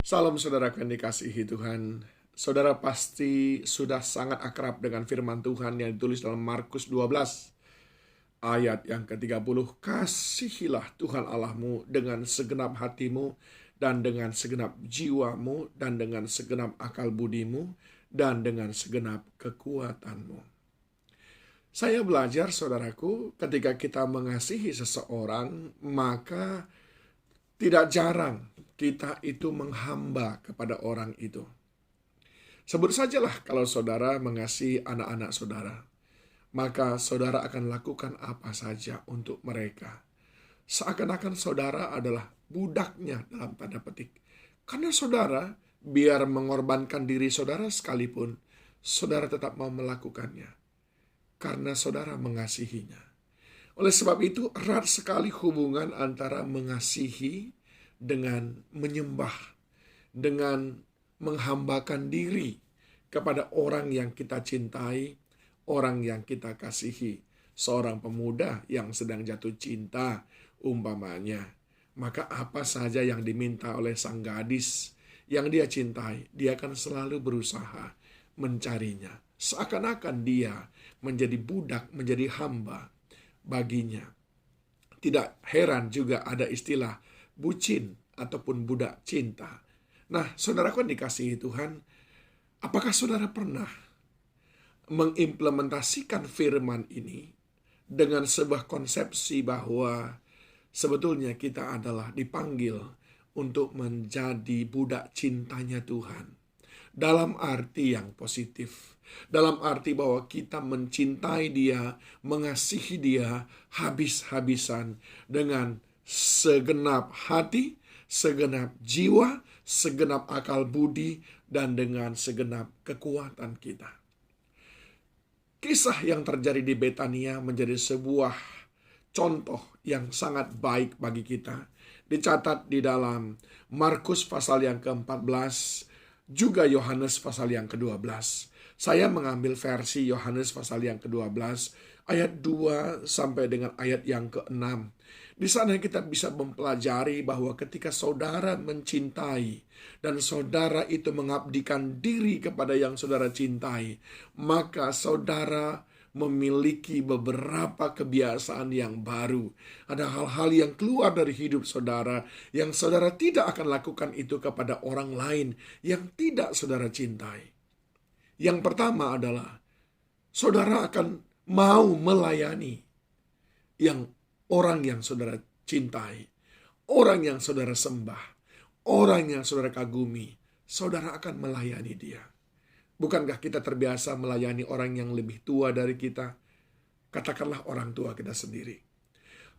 Salam saudaraku yang dikasihi Tuhan. Saudara pasti sudah sangat akrab dengan firman Tuhan yang ditulis dalam Markus 12 ayat yang ke-30. Kasihilah Tuhan Allahmu dengan segenap hatimu dan dengan segenap jiwamu dan dengan segenap akal budimu dan dengan segenap kekuatanmu. Saya belajar saudaraku, ketika kita mengasihi seseorang, maka tidak jarang kita itu menghamba kepada orang itu. Sebut sajalah kalau saudara mengasihi anak-anak saudara, maka saudara akan lakukan apa saja untuk mereka. Seakan-akan saudara adalah budaknya dalam tanda petik. Karena saudara, biar mengorbankan diri saudara sekalipun, saudara tetap mau melakukannya. Karena saudara mengasihinya. Oleh sebab itu, erat sekali hubungan antara mengasihi dengan menyembah, dengan menghambakan diri kepada orang yang kita cintai, orang yang kita kasihi. Seorang pemuda yang sedang jatuh cinta, umpamanya, maka apa saja yang diminta oleh sang gadis yang dia cintai, dia akan selalu berusaha mencarinya. Seakan-akan dia menjadi budak, menjadi hamba baginya. Tidak heran juga ada istilah bucin ataupun budak cinta. Nah, saudaraku yang dikasihi Tuhan, apakah saudara pernah mengimplementasikan firman ini dengan sebuah konsepsi bahwa sebetulnya kita adalah dipanggil untuk menjadi budak cintanya Tuhan? Dalam arti yang positif, dalam arti bahwa kita mencintai dia, mengasihi dia habis-habisan dengan segenap hati, segenap jiwa, segenap akal budi, dan dengan segenap kekuatan kita. Kisah yang terjadi di Betania menjadi sebuah contoh yang sangat baik bagi kita. Dicatat di dalam Markus pasal yang ke-14, juga Yohanes pasal yang ke-12. Saya mengambil versi Yohanes pasal yang ke-12 ayat 2 sampai dengan ayat yang ke-6. Di sana kita bisa mempelajari bahwa ketika saudara mencintai dan saudara itu mengabdikan diri kepada yang saudara cintai, maka saudara memiliki beberapa kebiasaan yang baru. Ada hal-hal yang keluar dari hidup saudara yang saudara tidak akan lakukan itu kepada orang lain yang tidak saudara cintai. Yang pertama adalah saudara akan mau melayani orang yang saudara cintai, orang yang saudara sembah, orang yang saudara kagumi. Saudara akan melayani dia. Bukankah kita terbiasa melayani orang yang lebih tua dari kita? Katakanlah orang tua kita sendiri.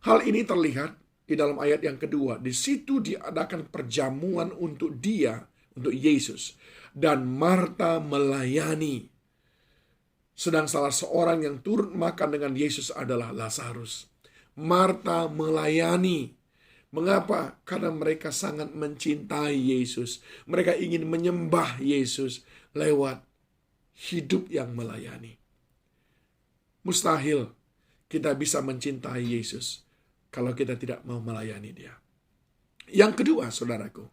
Hal ini terlihat di dalam ayat yang kedua. Di situ diadakan perjamuan untuk dia, untuk Yesus. Dan Marta melayani. Sedang salah seorang yang turut makan dengan Yesus adalah Lazarus. Marta melayani. Mengapa? Karena mereka sangat mencintai Yesus. Mereka ingin menyembah Yesus lewat hidup yang melayani. Mustahil kita bisa mencintai Yesus kalau kita tidak mau melayani dia. Yang kedua, saudaraku,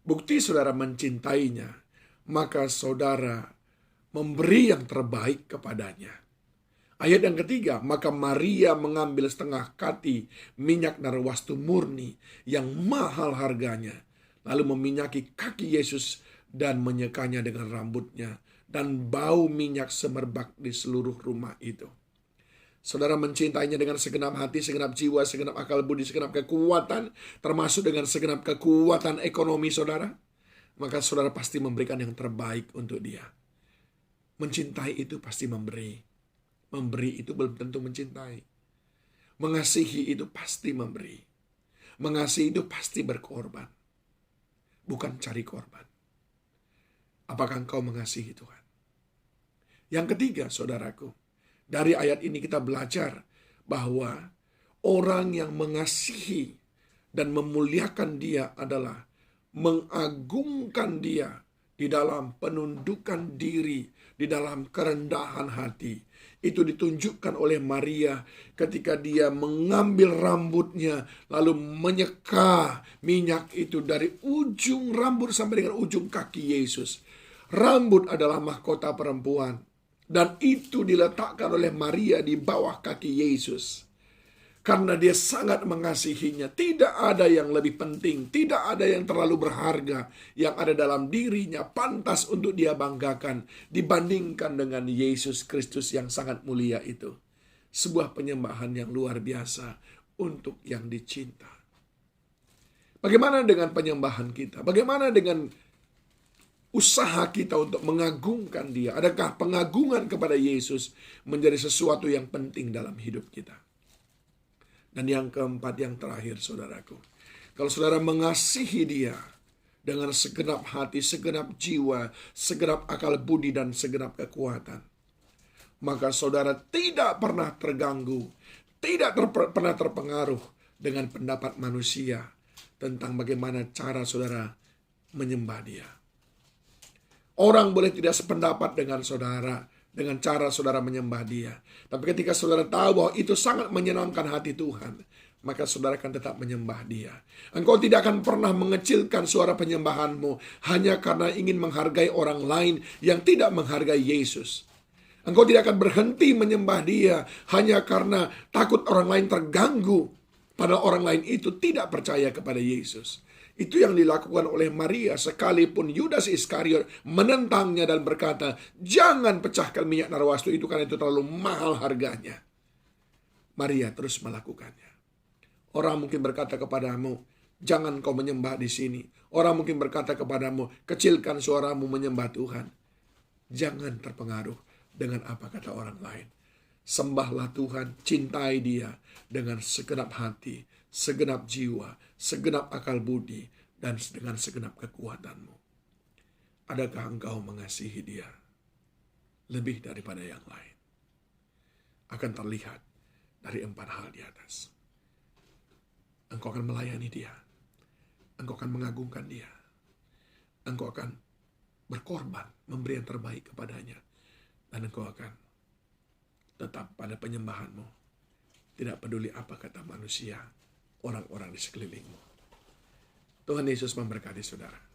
bukti saudara mencintainya, maka saudara memberi yang terbaik kepadanya. Ayat yang ketiga, maka Maria mengambil setengah kati minyak narwastu murni yang mahal harganya, lalu meminyaki kaki Yesus dan menyekanya dengan rambutnya, dan bau minyak semerbak di seluruh rumah itu. Saudara mencintainya dengan segenap hati, segenap jiwa, segenap akal budi, segenap kekuatan, termasuk dengan segenap kekuatan ekonomi saudara, maka saudara pasti memberikan yang terbaik untuk dia. Mencintai itu pasti memberi. Memberi itu belum tentu mencintai. Mengasihi itu pasti memberi. Mengasihi itu pasti berkorban. Bukan cari korban. Apakah engkau mengasihi Tuhan? Yang ketiga, saudaraku, dari ayat ini kita belajar bahwa orang yang mengasihi dan memuliakan dia adalah mengagungkan dia di dalam penundukan diri, di dalam kerendahan hati. Itu ditunjukkan oleh Maria ketika dia mengambil rambutnya, lalu menyeka minyak itu dari ujung rambut sampai dengan ujung kaki Yesus. Rambut adalah mahkota perempuan, dan itu diletakkan oleh Maria di bawah kaki Yesus. Karena dia sangat mengasihinya. Tidak ada yang lebih penting, tidak ada yang terlalu berharga yang ada dalam dirinya pantas untuk dia banggakan dibandingkan dengan Yesus Kristus yang sangat mulia itu. Sebuah penyembahan yang luar biasa untuk yang dicinta. Bagaimana dengan penyembahan kita? Bagaimana dengan usaha kita untuk mengagungkan dia? Adakah pengagungan kepada Yesus menjadi sesuatu yang penting dalam hidup kita? Dan yang keempat, yang terakhir, saudaraku, kalau saudara mengasihi dia dengan segenap hati, segenap jiwa, segenap akal budi, dan segenap kekuatan, maka saudara tidak pernah terganggu, tidak pernah terpengaruh dengan pendapat manusia tentang bagaimana cara saudara menyembah dia. Orang boleh tidak sependapat dengan saudara, dengan cara saudara menyembah dia. Tapi ketika saudara tahu bahwa itu sangat menyenangkan hati Tuhan, maka saudara akan tetap menyembah dia. Engkau tidak akan pernah mengecilkan suara penyembahanmu hanya karena ingin menghargai orang lain yang tidak menghargai Yesus. Engkau tidak akan berhenti menyembah dia hanya karena takut orang lain terganggu, padahal orang lain itu tidak percaya kepada Yesus. Itu yang dilakukan oleh Maria, sekalipun Yudas Iskariot menentangnya dan berkata, jangan pecahkan minyak narwastu itu karena itu terlalu mahal harganya. Maria terus melakukannya. Orang mungkin berkata kepadamu, jangan kau menyembah di sini. Orang mungkin berkata kepadamu, kecilkan suaramu menyembah Tuhan. Jangan terpengaruh dengan apa kata orang lain. Sembahlah Tuhan, cintai dia dengan segenap hati, segenap jiwa, segenap akal budi, dan dengan segenap kekuatanmu. Adakah engkau mengasihi dia lebih daripada yang lain? Akan terlihat dari 4 hal di atas. Engkau akan melayani dia. Engkau akan mengagungkan dia. Engkau akan berkorban, memberi yang terbaik kepadanya. Dan engkau akan tetap pada penyembahanmu. Tidak peduli apa kata manusia, orang-orang di sekelilingmu. Tuhan Yesus memberkati saudara.